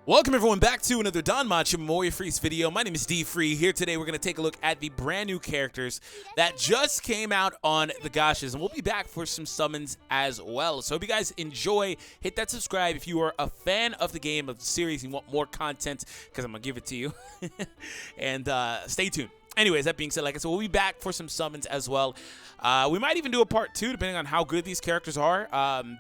Welcome everyone back to another DanMachi Memoria Freese video. My name is D-Free. Here today we're going to take a look at the brand new characters that just came out on the Goshes, and we'll be back for some summons as well. So hope you guys enjoy. Hit that subscribe if you are a fan of the game, of the series, and want more content, because I'm going to give it to you. And stay tuned. Anyways, that being said, like I said, we'll be back for some summons as well. We might even do a part 2, depending on how good these characters are.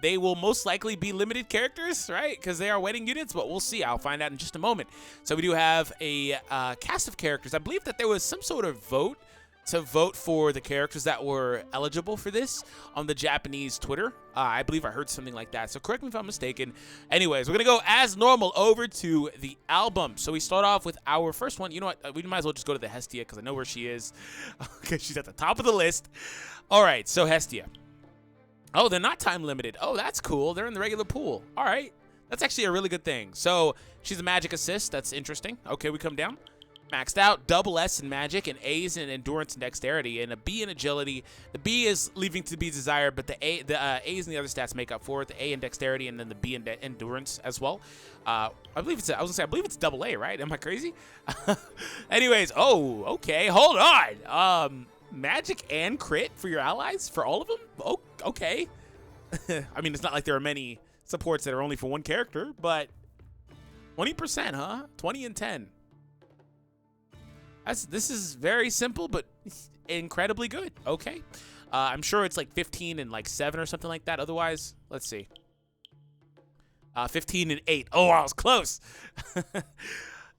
They will most likely be limited characters, right? Because they are wedding units, but we'll see. I'll find out in just a moment. So we do have a cast of characters. I believe that there was some sort of vote to vote for the characters that were eligible for this on the Japanese Twitter. I believe I heard something like that, so correct me if I'm mistaken. Anyways, we're gonna go as normal over to the album. So we start off with our first one. You know what, we might as well just go to the Hestia because I know where she is. Okay, she's at the top of the list. All right, so Hestia. Oh, they're not time limited. Oh, that's cool. They're in the regular pool. All right, that's actually a really good thing. So she's a magic assist. That's interesting. Okay, we come down. Maxed out, double S in magic, and A's in endurance and dexterity, and a B in agility. The B is leaving to be desired, but the A's and the other stats make up for it. The A in dexterity, and then the B in endurance as well. I believe it's. I believe it's double A, right? Am I crazy? Anyways, oh, okay, hold on. Magic and crit for your allies for all of them. Oh, okay. I mean, it's not like there are many supports that are only for one character, but 20%, huh? 20 and 10. This is very simple, but incredibly good. Okay. I'm sure it's like 15 and like 7 or something like that. Otherwise, let's see. 15 and 8. Oh, I was close.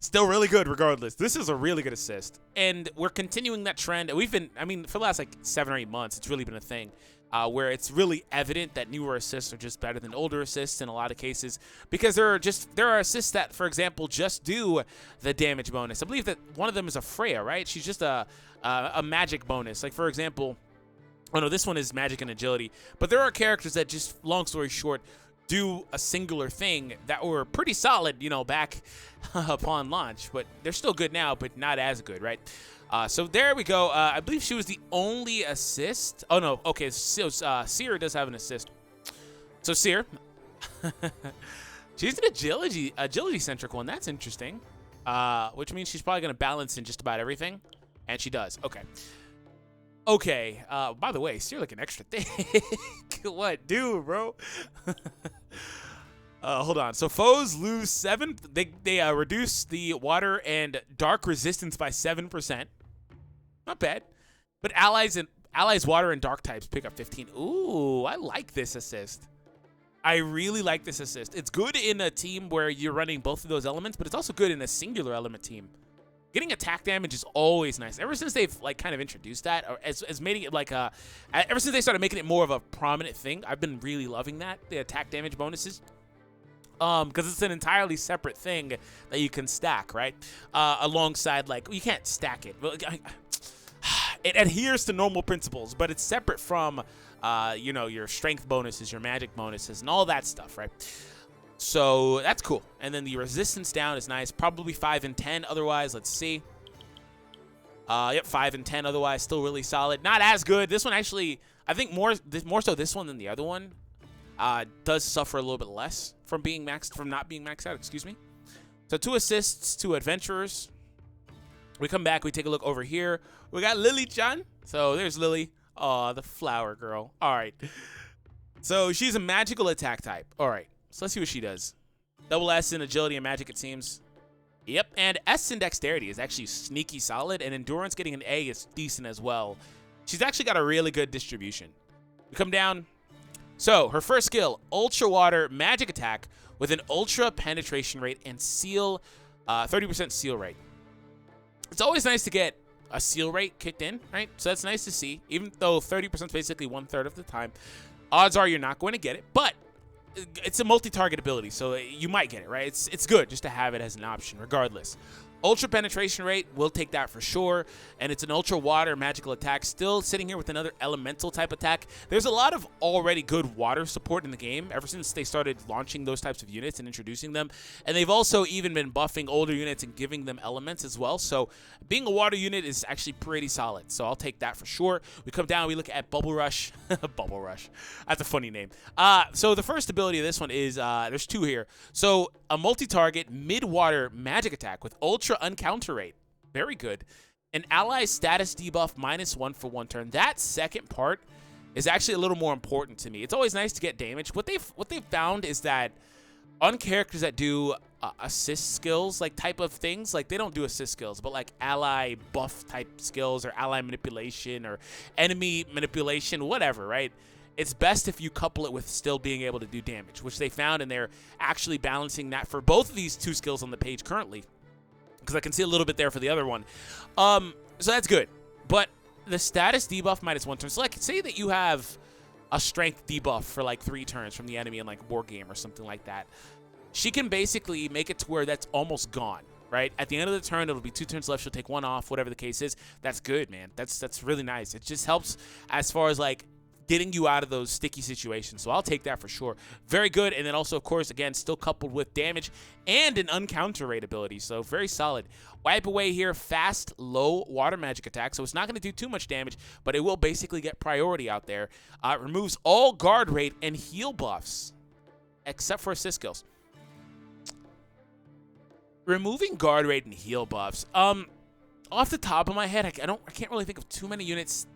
Still really good regardless. This is a really good assist. And we're continuing that trend. We've been, I mean, for the last like 7 or 8 months, it's really been a thing. Where it's really evident that newer assists are just better than older assists in a lot of cases, because there are assists that, for example, just do the damage bonus. I believe that one of them is a Freya, right? She's just a magic bonus. Like, for example, oh no, this one is magic and agility. But there are characters that just, long story short, do a singular thing that were pretty solid, you know, back upon launch. But they're still good now, but not as good, right? So there we go. I believe she was the only assist. Oh, no. Okay, so Seer does have an assist. So Seer, she's an agility-centric one. That's interesting, which means she's probably going to balance in just about everything, and she does. Okay. Okay. By the way, Seer like an extra thing. What, dude, bro? Hold on. So foes lose 7. They reduce the water and dark resistance by 7%. Not bad. But allies water and dark types pick up 15. Ooh, I like this assist. I really like this assist. It's good in a team where you're running both of those elements, but it's also good in a singular element team. Getting attack damage is always nice. Ever since they've like kind of introduced that, or as making it like ever since they started making it more of a prominent thing, I've been really loving that, the attack damage bonuses. Because it's an entirely separate thing that you can stack, right? Alongside, like, you can't stack it. It adheres to normal principles, but it's separate from, you know, your strength bonuses, your magic bonuses, and all that stuff, right? So that's cool. And then the resistance down is nice. Probably 5 and 10 otherwise. Let's see. Yep, 5 and 10 otherwise. Still really solid. Not as good. This one actually, I think more so this one than the other one. Does suffer a little bit less from not being maxed out, excuse me. So 2 assists, 2 adventurers. We come back, we take a look over here. We got Lily-chan. So there's Lily. Aw, the flower girl. All right. So she's a magical attack type. All right, so let's see what she does. Double S in agility and magic, it seems. Yep, and S in dexterity is actually sneaky solid, and endurance getting an A is decent as well. She's actually got a really good distribution. We come down. So, her first skill, Ultra Water Magic Attack with an Ultra Penetration Rate and Seal, 30% Seal Rate. It's always nice to get a Seal Rate kicked in, right? So that's nice to see, even though 30% is basically 1/3 of the time. Odds are you're not going to get it, but it's a multi-target ability, so you might get it, right? It's good just to have it as an option, regardless. Ultra penetration rate, we'll take that for sure. And it's an ultra water magical attack. Still sitting here with another elemental type attack. There's a lot of already good water support in the game ever since they started launching those types of units and introducing them. And they've also even been buffing older units and giving them elements as well. So being a water unit is actually pretty solid. So I'll take that for sure. We come down, we look at Bubble Rush. Bubble Rush. That's a funny name. So the first ability of this one is, there's two here. So a multi-target mid-water magic attack with ultra uncounter rate. Very good. An ally status debuff -1 for 1 turn. That second part is actually a little more important to me. It's always nice to get damage. What they've found is that on characters that do assist skills, like type of things, like they don't do assist skills, but like ally buff type skills or ally manipulation or enemy manipulation, whatever, right? It's best if you couple it with still being able to do damage, which they found, and they're actually balancing that for both of these two skills on the page currently. Because I can see a little bit there for the other one. So that's good. But the status debuff -1 turn. So like, say that you have a strength debuff for like 3 turns from the enemy in like a board game or something like that. She can basically make it to where that's almost gone, right? At the end of the turn, it'll be 2 turns left. She'll take 1 off, whatever the case is. That's good, man. That's really nice. It just helps as far as like getting you out of those sticky situations. So I'll take that for sure. Very good. And then also, of course, again, still coupled with damage and an uncounter rate ability. So very solid. Wipe away here, fast, low water magic attack. So it's not going to do too much damage, but it will basically get priority out there. It removes all guard rate and heal buffs, except for assist skills. Removing guard rate and heal buffs. Off the top of my head, I can't really think of too many units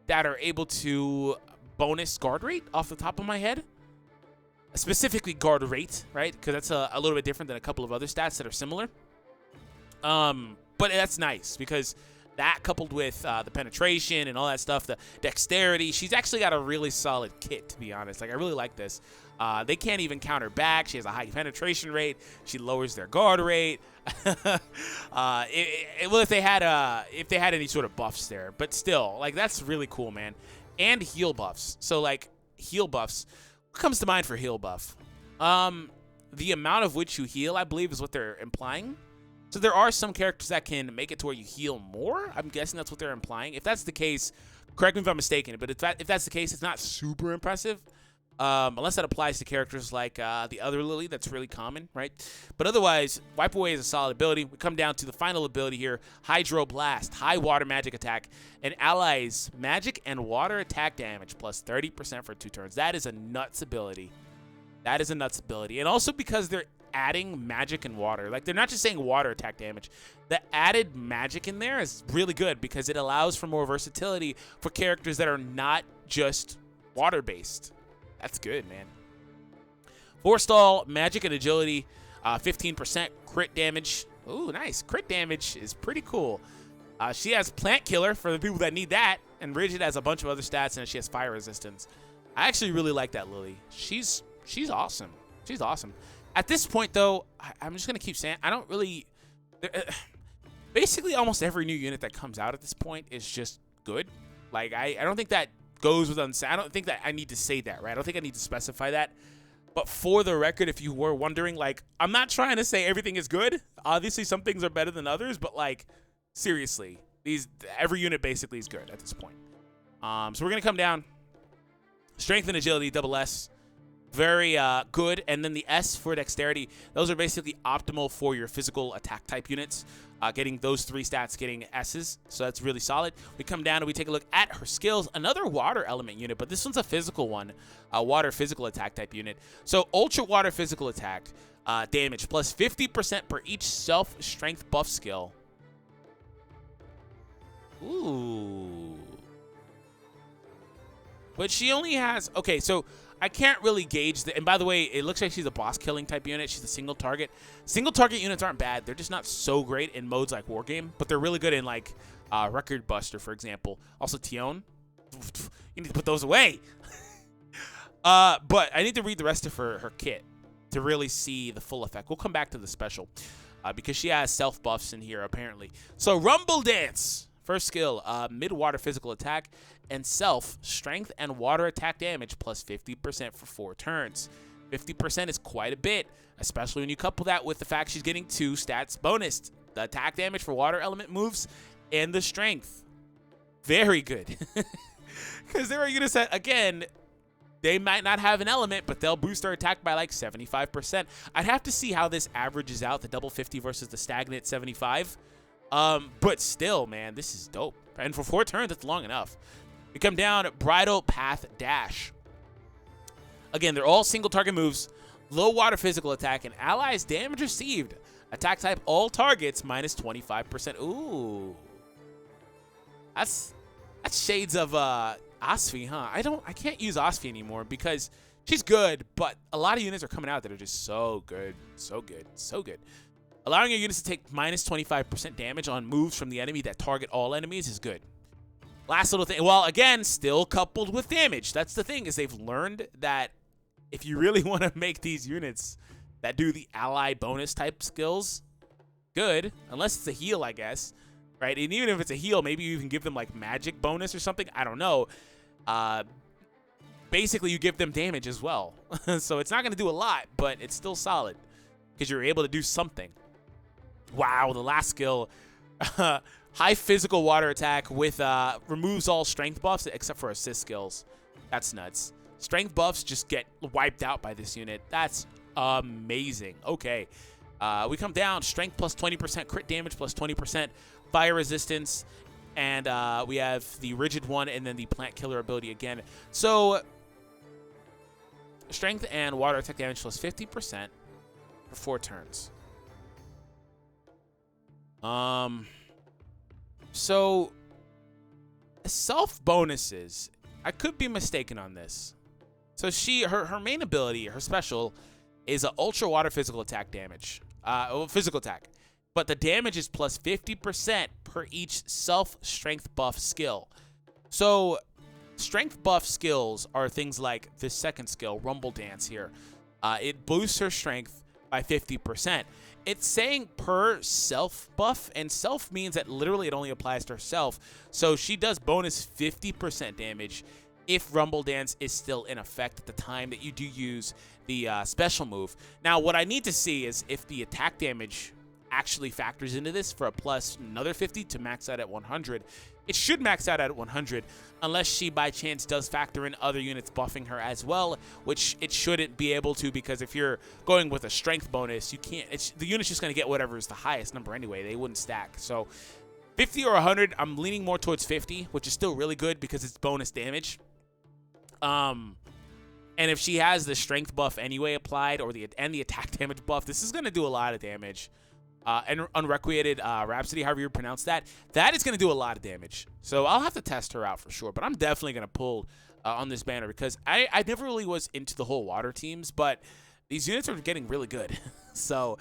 that are able to bonus guard rate off the top of my head. Specifically guard rate, right? Because that's a little bit different than a couple of other stats that are similar. But that's nice because that coupled with the penetration and all that stuff, the dexterity, she's actually got a really solid kit, to be honest. Like, I really like this. They can't even counter back. She has a high penetration rate. She lowers their guard rate. Well, if they had any sort of buffs there, but still, like, that's really cool, man. And heal buffs. So like heal buffs, what comes to mind for heal buff? The amount of which you heal, I believe, is what they're implying. So there are some characters that can make it to where you heal more. I'm guessing that's what they're implying. If that's the case, correct me if I'm mistaken, but if that's the case, it's not super impressive. Unless that applies to characters like the other Lily, that's really common, right? But otherwise, Wipe Away is a solid ability. We come down to the final ability here, Hydro Blast, high water magic attack, and allies magic and water attack damage plus 30% for 2 turns. That is a nuts ability. That is a nuts ability. And also because they're adding magic and water. Like, they're not just saying water attack damage. The added magic in there is really good because it allows for more versatility for characters that are not just water-based. That's good, man. Forestall, magic and agility, 15% crit damage. Ooh, nice. Crit damage is pretty cool. She has Plant Killer for the people that need that, and Rigid has a bunch of other stats, and she has fire resistance. I actually really like that Lily. She's awesome. She's awesome. At this point, though, I'm just going to keep saying, I don't really... basically, almost every new unit that comes out at this point is just good. Like, I don't think that goes without saying. I don't think that I need to say that, right? I don't think I need to specify that. But for the record, if you were wondering, like, I'm not trying to say everything is good. Obviously, some things are better than others, but, like, seriously, every unit basically is good at this point. So we're going to come down. Strength and agility, double S. Very good. And then the S for dexterity, those are basically optimal for your physical attack type units. Getting those 3 stats, getting S's, so that's really solid. We come down and we take a look at her skills. Another water element unit, but this one's a physical one, a water physical attack type unit. So ultra water physical attack damage plus 50% per each self strength buff skill. Ooh. But she only has, okay, so I can't really gauge the, and by the way, it looks like she's a boss killing type unit. She's a single target. Single target units aren't bad. They're just not so great in modes like War Game, but they're really good in like Record Buster, for example. Also Tion. You need to put those away. But I need to read the rest of her kit to really see the full effect. We'll come back to the special because she has self buffs in here apparently. So Rumble Dance. First skill, mid-water physical attack, and self, strength and water attack damage, plus 50% for 4 turns. 50% is quite a bit, especially when you couple that with the fact she's getting 2 stats bonused. The attack damage for water element moves and the strength. Very good. Because there are units that, again, they might not have an element, but they'll boost their attack by like 75%. I'd have to see how this averages out, the double 50 versus the stagnant 75. But still, man, this is dope. And for 4 turns, that's long enough. We come down, Bridal, Path, Dash. Again, they're all single target moves, low water physical attack, and allies damage received. Attack type, all targets, minus 25%. Ooh. That's shades of Osfi, huh? I can't use Osfi anymore because she's good, but a lot of units are coming out that are just so good. So good. So good. Allowing your units to take minus 25% damage on moves from the enemy that target all enemies is good. Last little thing. Well, again, still coupled with damage. That's the thing, is they've learned that if you really want to make these units that do the ally bonus type skills good, unless it's a heal, I guess, right? And even if it's a heal, maybe you even give them like magic bonus or something. I don't know. Basically, you give them damage as well. So it's not going to do a lot, but it's still solid because you're able to do something. Wow, the last skill, high physical water attack with removes all strength buffs except for assist skills. That's nuts. Strength buffs just get wiped out by this unit. That's amazing. Okay, we come down, strength plus 20%, crit damage plus 20%, fire resistance, and we have the rigid one and then the plant killer ability again. So strength and water attack damage plus 50% for 4 turns. So self bonuses, I could be mistaken on this. So her main ability, her special, is an ultra water physical attack damage, physical attack, but the damage is plus 50% per each self strength buff skill. So strength buff skills are things like this second skill, Rumble Dance here. It boosts her strength by 50%. It's saying per self buff, and self means that literally it only applies to herself. So she does bonus 50% damage if Rumble Dance is still in effect at the time that you do use the special move. Now, what I need to see is if the attack damage actually factors into this for a plus another 50 to max out at 100. It should max out at 100 unless she by chance does factor in other units buffing her as well, which it shouldn't be able to, because if you're going with a strength bonus, you can't. The unit's just going to get whatever is the highest number anyway. They wouldn't stack. So 50 or 100, I'm leaning more towards 50, which is still really good because it's bonus damage. And if she has the strength buff anyway applied, or the attack damage buff, this is going to do a lot of damage. And Unrequited Rhapsody, however you pronounce that, that is going to do a lot of damage. So I'll have to test her out for sure. But I'm definitely going to pull on this banner because I never really was into the whole water teams, but these units are getting really good. So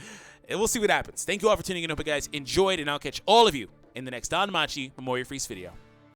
we'll see what happens. Thank you all for tuning in. I hope you guys enjoyed, and I'll catch all of you in the next DanMachi Memoria Freese video.